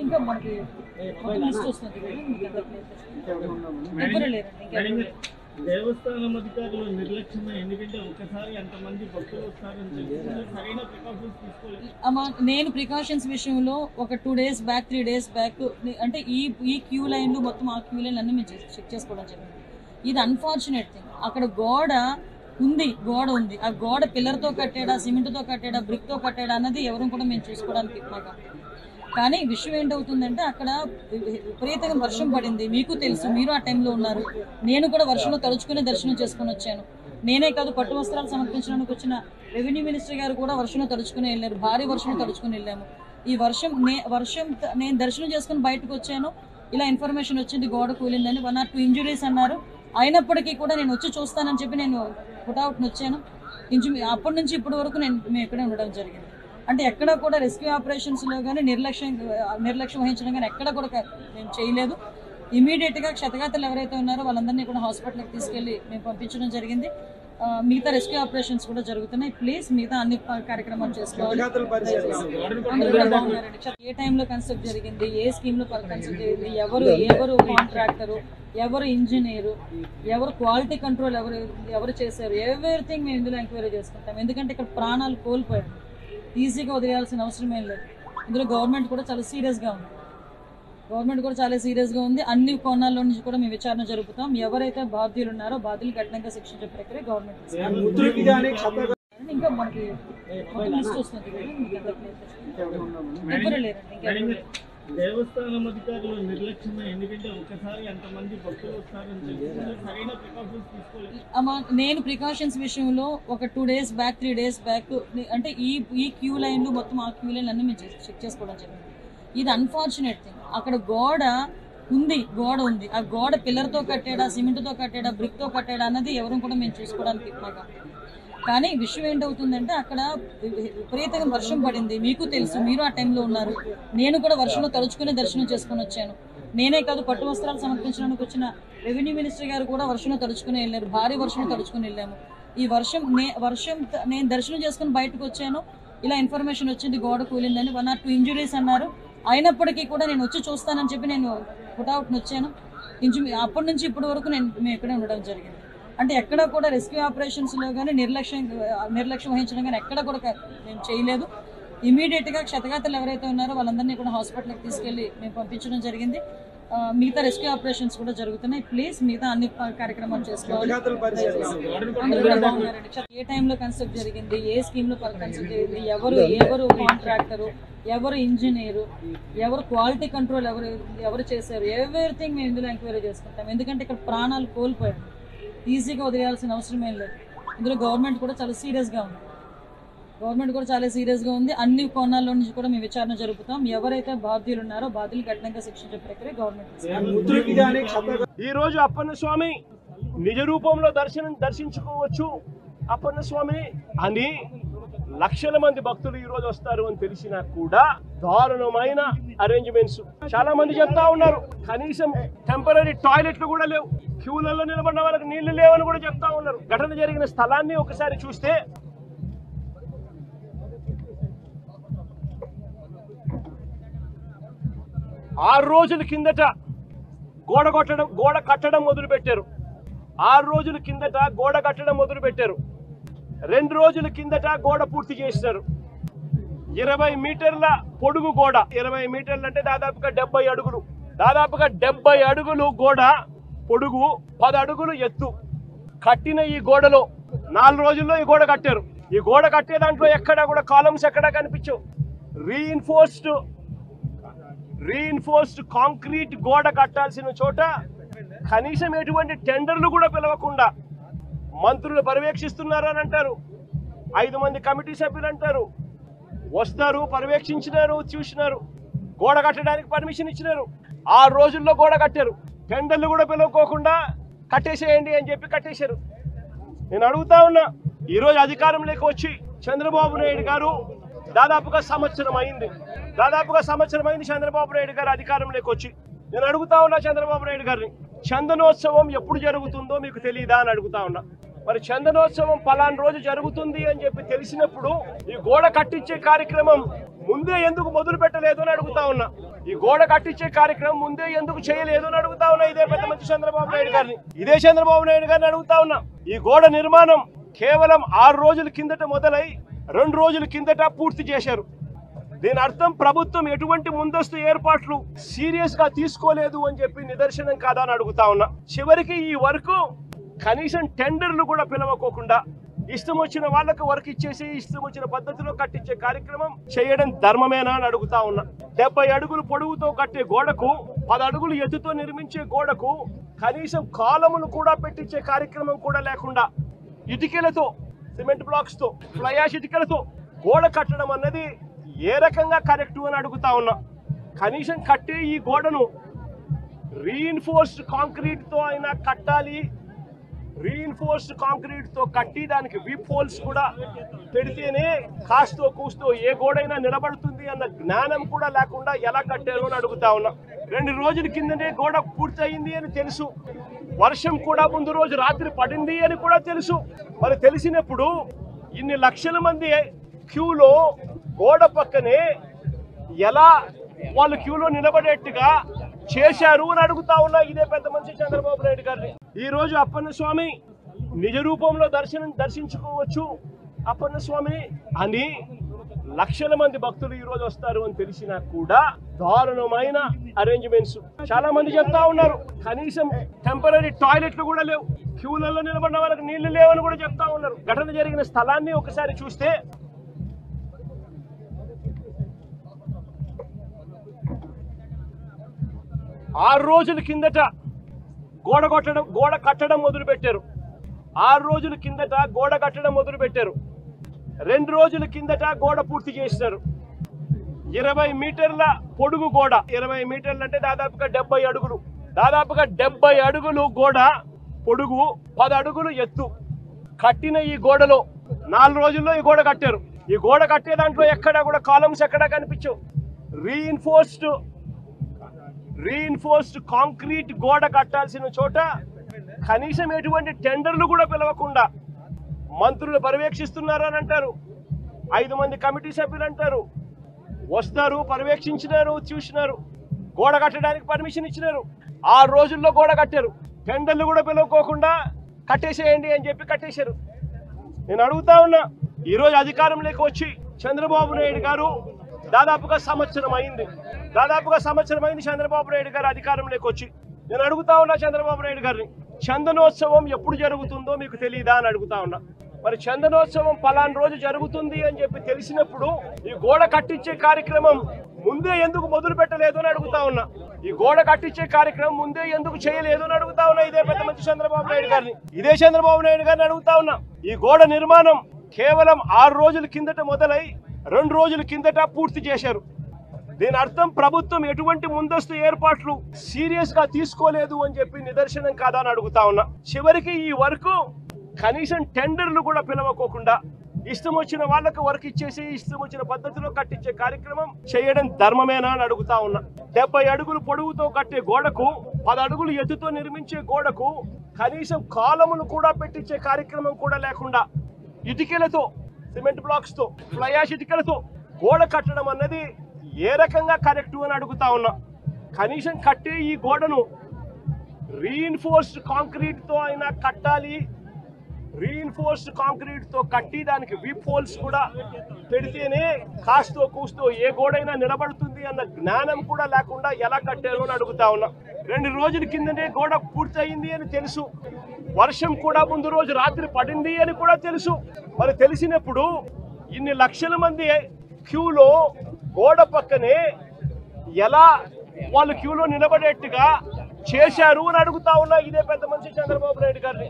ఇంకా మనకి లిస్ట్ వస్తుంది కదా ఎవరు లేరండి. దేవస్థానం అధికారులు నిర్లక్ష్యమే, ఎందుకంటే ఒకసారి అంతమంది భక్తులు వస్తారని తెలిసి సరైన ప్రికాషన్స్ తీసుకోలేదు. నేను ప్రికాషన్స్ విషయంలో ఒక 2 days బ్యాక్ 3 days బ్యాక్ అంటే ఈ క్యూ లైన్లు మొత్తం ఆ క్యూ లైన్లు అన్నీ మేము చెక్ చేసుకోవడం జరిగింది. ఇది అన్ఫార్చునేట్ థింగ్. అక్కడ గోడ ఉంది. ఆ గోడ పిల్లర్తో కట్టాడా, సిమెంట్తో కట్టాడా, బ్రిక్తో కట్టాడా అన్నది ఎవరు కూడా మేము చూసుకోవడానికి మాకు. కానీ విషయం ఏంటవుతుందంటే అక్కడ విపరీతంగా వర్షం పడింది. మీకు తెలుసు, మీరు ఆ టైంలో ఉన్నారు. నేను కూడా వర్షంలో తడుచుకుని దర్శనం చేసుకుని వచ్చాను. నేనే కాదు, పట్టు వస్త్రాలు సమర్పించడానికి వచ్చిన రెవెన్యూ మినిస్టర్ గారు కూడా వర్షంలో తడుచుకుని వెళ్ళారు. భారీ వర్షంలో తడుచుకుని వెళ్ళాము. ఈ వర్షం నేను దర్శనం చేసుకుని బయటకు వచ్చాను. ఇలా ఇన్ఫర్మేషన్ వచ్చింది గోడ కూలిందని. 1 or 2 ఇంజురీస్ అన్నారు. అయినప్పటికీ కూడా నేను వచ్చి చూస్తానని చెప్పి నేను పుట్అవుట్ని వచ్చాను. అప్పటి నుంచి ఇప్పటి వరకు మేము ఇక్కడే ఉండడం జరిగింది. అంటే ఎక్కడ కూడా రెస్క్యూ ఆపరేషన్స్లో కానీ నిర్లక్ష్యం వహించడం కానీ ఎక్కడ కూడా మేము చేయలేదు. ఇమీడియట్గా క్షతగాతలు ఎవరైతే ఉన్నారో వాళ్ళందరినీ కూడా హాస్పిటల్కి తీసుకెళ్ళి మేము పంపించడం జరిగింది. మిగతా రెస్క్యూ ఆపరేషన్స్ కూడా జరుగుతున్నాయి. ప్లీజ్ మిగతా అన్ని కార్యక్రమాలు చేసుకోవాలి. అందరూ కూడా బాగున్నారండి. ఏ టైంలో కన్స్ట్రక్ట్ జరిగింది, ఏ స్కీమ్లో కన్స్ట్రక్ట్ జరిగింది, ఎవరు కాంట్రాక్టరు, ఎవరు ఇంజనీరు, ఎవరు క్వాలిటీ కంట్రోల్ ఎవరు చేశారు, ఎవ్రీథింగ్ మేము ఇందులో ఎంక్వైరీ చేసుకుంటాం. ఎందుకంటే ఇక్కడ ప్రాణాలు కోల్పోయారు. ఈజీగా వదిలేయాల్సిన అవసరం ఏం లేదు. ఇందులో గవర్నమెంట్ కూడా చాలా సీరియస్గా ఉంది. అన్ని కోణాల్లో నుంచి కూడా మేము విచారణ జరుపుతాం. ఎవరైతే బాధ్యులు ఉన్నారో బాధ్యులు కఠినంగా శిక్షించే ప్రక్రియ గవర్నమెంట్. ఇంకా మనకి లిస్ట్ వస్తుంది కదా ఎవరు లేరండి. దేవస్థానం అధికారులు నిర్లక్ష్యమే, ఎందుకంటే ఒకసారి అంతమంది భక్తులు వస్తారని తెలిసి సరైన ప్రికాషన్స్ తీసుకోలేదు. నేను ప్రికాషన్స్ విషయంలో ఒక 2 days బ్యాక్ 3 days బ్యాక్ అంటే ఈ క్యూ లైన్లు మొత్తం ఆ క్యూ లైన్లు అన్నీ మేము చెక్ చేసుకోవడం జరిగింది. ఇది అన్ఫార్చునేట్ థింగ్. అక్కడ గోడ ఉంది. ఆ గోడ పిల్లర్తో కట్టాడా, సిమెంట్తో కట్టాడా, బ్రిక్తో కట్టాడా అన్నది ఎవరు కూడా మేము చూసుకోవడానికి మాకు. కానీ విషయం ఏంటవుతుందంటే అక్కడ విపరీతంగా వర్షం పడింది. మీకు తెలుసు, మీరు ఆ టైంలో ఉన్నారు. నేను కూడా వర్షంలో తడుచుకుని దర్శనం చేసుకుని వచ్చాను. నేనే కాదు, పట్టు వస్త్రాలు సమర్పించడానికి వచ్చిన రెవెన్యూ మినిస్టర్ గారు కూడా వర్షంలో తడుచుకుని వెళ్ళారు. భారీ వర్షంలో తడుచుకుని వెళ్ళాము. ఈ వర్షం నేను దర్శనం చేసుకుని బయటకు వచ్చాను. ఇలా ఇన్ఫర్మేషన్ వచ్చింది గోడ కూలిందని. 1 or 2 ఇంజురీస్ అన్నారు. అయినప్పటికీ కూడా నేను వచ్చి చూస్తానని చెప్పి నేను పుట్అవుట్ని వచ్చాను. అప్పటి నుంచి ఇప్పటి వరకు మేము ఇక్కడే ఉండడం జరిగింది. అంటే ఎక్కడ కూడా రెస్క్యూ ఆపరేషన్స్లో కానీ నిర్లక్ష్యం వహించడం కానీ ఎక్కడ కూడా మేము చేయలేదు. ఇమీడియట్గా క్షతగాతలు ఎవరైతే ఉన్నారో వాళ్ళందరినీ కూడా హాస్పిటల్కి తీసుకెళ్ళి మేము పంపించడం జరిగింది. మిగతా రెస్క్యూ ఆపరేషన్స్ కూడా జరుగుతున్నాయి. ప్లీజ్ మిగతా అన్ని కార్యక్రమాలు చేసుకోవాలి. అందరూ కూడా బాగున్నారండి. ఏ టైంలో కన్స్ట్రక్ట్ జరిగింది, ఏ స్కీమ్లో కన్స్ట్రక్ట్ జరిగింది, ఎవరు కాంట్రాక్టరు, ఎవరు ఇంజనీరు, ఎవరు క్వాలిటీ కంట్రోల్ ఎవరు చేశారు, ఎవ్రీథింగ్ మేము ఇందులో ఎంక్వైరీ చేసుకుంటాం. ఎందుకంటే ఇక్కడ ప్రాణాలు కోల్పోయారు. ఈజీగా వదిలేయాల్సిన అవసరం ఏం లేదు. ఇందులో గవర్నమెంట్ కూడా చాలా సీరియస్గా ఉంది. అన్ని కోణాల్లో నుంచి కూడా మేము విచారణ జరుపుతాం. ఎవరైతే బాధ్యులు ఉన్నారో బాధ్యులు కఠినంగా శిక్షించే ప్రక్రియ గవర్నమెంట్. ఈ రోజు అప్పన్న స్వామి నిజ రూపంలో దర్శించుకోవచ్చు అప్పన్న స్వామిని అని లక్షల మంది భక్తులు ఈ రోజు వస్తారు అని తెలిసినా కూడా దారుణమైన అరేంజ్మెంట్స్. చాలా మంది చెప్తా ఉన్నారు కనీసం టెంపరీ టాయిలెట్లు కూడా లేవు, క్యూలలో నిలబడిన వాళ్ళకి నీళ్లు లేవని కూడా చెప్తా ఉన్నారు. ఘటన జరిగిన స్థలాన్ని ఒకసారి చూస్తే 6 రోజుల కిందట గోడ కట్టడం మొదలుపెట్టారు. 6 రోజుల కిందట గోడ కట్టడం మొదలుపెట్టారు. 2 రోజుల కిందట గోడ పూర్తి చేశారు. 20 మీటర్ల పొడుగు గోడ, 20 మీటర్లు అంటే దాదాపుగా 70 అడుగులు. దాదాపుగా 70 అడుగులు గోడ పొడుగు, 10 అడుగులు ఎత్తు కట్టిన ఈ గోడలో 4 రోజుల్లో ఈ గోడ కట్టారు. ఈ గోడ కట్టే దాంట్లో ఎక్కడా కూడా కాలమ్స్ ఎక్కడా కనిపించవు. రీఇన్ఫోర్స్డ్ కాంక్రీట్ గోడ కట్టాల్సిన చోట కనీసం ఎటువంటి టెండర్లు కూడా పిలవకుండా మంత్రులు పర్యవేక్షిస్తున్నారు అని అంటారు. 5 మంది కమిటీ సభ్యులు అంటారు, వస్తారు, పర్యవేక్షించినారు, చూసినారు, గోడ కట్టడానికి పర్మిషన్ ఇచ్చినారు. 6 రోజుల్లో గోడ కట్టారు. టెండర్లు కూడా పిలవకోకుండా కట్టేసేయండి అని చెప్పి కట్టేశారు. నేను అడుగుతా ఉన్నా, ఈరోజు అధికారంలోకి వచ్చి చంద్రబాబు నాయుడు గారు దాదాపుగా సంవత్సరం అయింది చంద్రబాబు నాయుడు గారు అధికారంలోకి వచ్చి. నేను అడుగుతా ఉన్నా చంద్రబాబు నాయుడు గారిని, చందనోత్సవం ఎప్పుడు జరుగుతుందో మీకు తెలియదా అని అడుగుతా ఉన్నా. మరి చందనోత్సవం పలానా రోజు జరుగుతుంది అని చెప్పి తెలిసినప్పుడు ఈ గోడ కట్టించే కార్యక్రమం ముందే ఎందుకు మొదలు పెట్టలేదు అని అడుగుతా ఉన్నా. ఈ గోడ కట్టించే కార్యక్రమం ముందే ఎందుకు చేయలేదు అని అడుగుతా ఉన్నా. ఇదే పెద్ద మంచి చంద్రబాబు నాయుడు గారిని, ఇదే చంద్రబాబు నాయుడు గారిని అడుగుతా ఉన్నా. ఈ గోడ నిర్మాణం కేవలం 6 రోజుల కిందట మొదలై 2 రోజుల కిందట పూర్తి చేశారు. దీని అర్థం ప్రభుత్వం ఎటువంటి ముందస్తు ఏర్పాట్లు సీరియస్ గా తీసుకోలేదు అని చెప్పి నిదర్శనం కాదా అని అడుగుతా ఉన్నా. చివరికి ఈ వర్క్ కనీసం టెండర్లు కూడా పిలవకోకుండా ఇష్టం వచ్చిన వాళ్ళకు వర్క్ ఇచ్చేసి ఇష్టం వచ్చిన పద్ధతిలో కట్టించే కార్యక్రమం చేయడం ధర్మమేనా అని అడుగుతా ఉన్నా. 70 అడుగులు పొడవుతో కట్టే గోడకు 10 అడుగులు ఎత్తుతో నిర్మించే గోడకు కనీసం కాలములు కూడా పెట్టించే కార్యక్రమం కూడా లేకుండా ఇటుకలతో, సిమెంట్ బ్లాక్స్ తో, ఫ్లై యాష్ ఇటుకలతో గోడ కట్టడం అన్నది ఏ రకంగా కరెక్ట్ అని అడుగుతా ఉన్నా. కనీసం కట్టే ఈ గోడను రీఇన్ఫోర్స్డ్ కాంక్రీట్ తో అయినా కట్టాలి. రీఇన్ఫోర్స్డ్ కాంక్రీట్ తో కట్టి దానికి వీప్ హోల్స్ కూడా పెడితేనే కాస్తో కూస్తో ఏ గోడైనా నిలబడుతుంది అన్న జ్ఞానం కూడా లేకుండా ఎలా కట్టారు అని అడుగుతా ఉన్నా. 2 రోజుల కిందనే గోడ పూర్తయింది అని తెలుసు, వర్షం కూడా ముందు రోజు రాత్రి పడింది అని కూడా తెలుసు. మరి తెలిసినప్పుడు ఇన్ని లక్షల మంది క్యూలో గోడ పక్కనే ఎలా వాళ్ళు క్యూలో నిలబడేట్టుగా చేశారు అని అడుగుతా ఉన్నా. ఇదే పెద్ద మనిషి చంద్రబాబు నాయుడు గారిని. ఈ రోజు అప్పన్న స్వామి నిజ రూపంలో దర్శించుకోవచ్చు అప్పన్న స్వామిని అని లక్షల మంది భక్తులు ఈ రోజు వస్తారు అని తెలిసినా కూడా దారుణమైన అరేంజ్మెంట్స్. చాలా మంది చెప్తా ఉన్నారు కనీసం టెంపరీ టాయిలెట్లు కూడా లేవు, క్యూలలో నిలబడిన వాళ్ళకి నీళ్లు లేవని కూడా చెప్తా ఉన్నారు. ఘటన జరిగిన స్థలాన్ని ఒకసారి చూస్తే 6 రోజుల కిందట గోడ కట్టడం మొదలు పెట్టారు. 6 రోజుల కిందట గోడ కట్టడం మొదలు పెట్టారు. 2 రోజుల కిందట గోడ పూర్తి చేశారు. 20 మీటర్ల పొడుగు గోడ, 20 మీటర్లు అంటే దాదాపుగా 70 అడుగులు, దాదాపుగా 70 అడుగులు గోడ పొడుగు, 10 అడుగులు ఎత్తు కట్టిన ఈ గోడలో 4 రోజుల్లో ఈ గోడ కట్టారు. ఈ గోడ కట్టే దాంట్లో ఎక్కడా కూడా కాలమ్స్ ఎక్కడా కనిపించవు. రీఇన్ఫోర్స్డ్ కాంక్రీట్ గోడ కట్టాల్సిన చోట కనీసం ఎటువంటి టెండర్లు కూడా పిలవకుండా మంత్రులు పర్యవేక్షిస్తున్నారు అని అంటారు. 5 మంది కమిటీ సభ్యులు అంటారు, వస్తారు, పర్యవేక్షించినారు, చూసినారు, గోడ కట్టడానికి పర్మిషన్ ఇచ్చినారు. 6 రోజుల్లో గోడ కట్టారు. టెండర్లు కూడా పిలవకోకుండా కట్టేసేయండి అని చెప్పి కట్టేశారు. నేను అడుగుతా ఉన్నా, ఈరోజు అధికారంలోకి వచ్చి చంద్రబాబు నాయుడు గారు దాదాపుగా సంవత్సరం అయింది చంద్రబాబు నాయుడు గారు అధికారంలోకి వచ్చి. నేను అడుగుతా ఉన్నా చంద్రబాబు నాయుడు గారిని, చందనోత్సవం ఎప్పుడు జరుగుతుందో మీకు తెలియదా అని అడుగుతా ఉన్నా. మరి చందనోత్సవం పలానా రోజు జరుగుతుంది అని చెప్పి తెలిసినప్పుడు ఈ గోడ కట్టించే కార్యక్రమం ముందే ఎందుకు మొదలు పెట్టలేదు అని అడుగుతా ఉన్నా. ఈ గోడ కట్టించే కార్యక్రమం ముందే ఎందుకు చేయలేదు అని అడుగుతా ఉన్నా. ఇదే పెద్ద మంచి చంద్రబాబు నాయుడు గారిని, ఇదే చంద్రబాబు నాయుడు గారిని అడుగుతా ఉన్నా. ఈ గోడ నిర్మాణం కేవలం 6 రోజుల కిందట మొదలై 2 రోజుల కిందట పూర్తి చేశారు. దీని అర్థం ప్రభుత్వం ఎటువంటి ముందస్తు ఏర్పాట్లు సీరియస్ గా తీసుకోలేదు అని చెప్పి నిదర్శనం కాదా అని అడుగుతా ఉన్నా. చివరికి ఈ వర్క్ కనీసం టెండర్లు కూడా పిలవకోకుండా ఇష్టం వచ్చిన వాళ్ళకు వర్క్ ఇచ్చేసి ఇష్టం వచ్చిన పద్ధతిలో కట్టించే కార్యక్రమం చేయడం ధర్మమేనా అని అడుగుతా ఉన్నా. 70 అడుగులు పొడవుతో కట్టే గోడకు 10 అడుగులు ఎత్తుతో నిర్మించే గోడకు కనీసం కాలములు కూడా పెట్టించే కార్యక్రమం కూడా లేకుండా ఇటుకలతో, సిమెంట్ బ్లాక్స్ తో, ఫ్లై యాష్ ఇటుకలతో గోడ కట్టడం అన్నది ఏ రకంగా కరెక్ట్ అని అడుగుతా ఉన్నా. కనీసం కట్టే ఈ గోడను రీఇన్ఫోర్స్డ్ కాంక్రీట్ తో అయినా కట్టాలి. రీఇన్ఫోర్స్డ్ కాంక్రీట్ తో కట్టి దానికి వీప్ హోల్స్ కూడా పెడితేనే కాస్తో కూస్తో ఏ గోడైనా నిలబడుతుంది అన్న జ్ఞానం కూడా లేకుండా ఎలా కట్టారు అని అడుగుతా ఉన్నా. 2 రోజుల కిందనే గోడ పూర్తయింది అని తెలుసు, వర్షం కూడా ముందు రోజు రాత్రి పడింది అని కూడా తెలుసు. మరి తెలిసినప్పుడు ఇన్ని లక్షల మంది క్యూలో గోడ పక్కనే ఎలా వాళ్ళు క్యూలో నిలబడేట్టుగా చేశారు అని అడుగుతా ఉన్నా. ఇదే పెద్ద మనిషి చంద్రబాబు నాయుడు గారిని.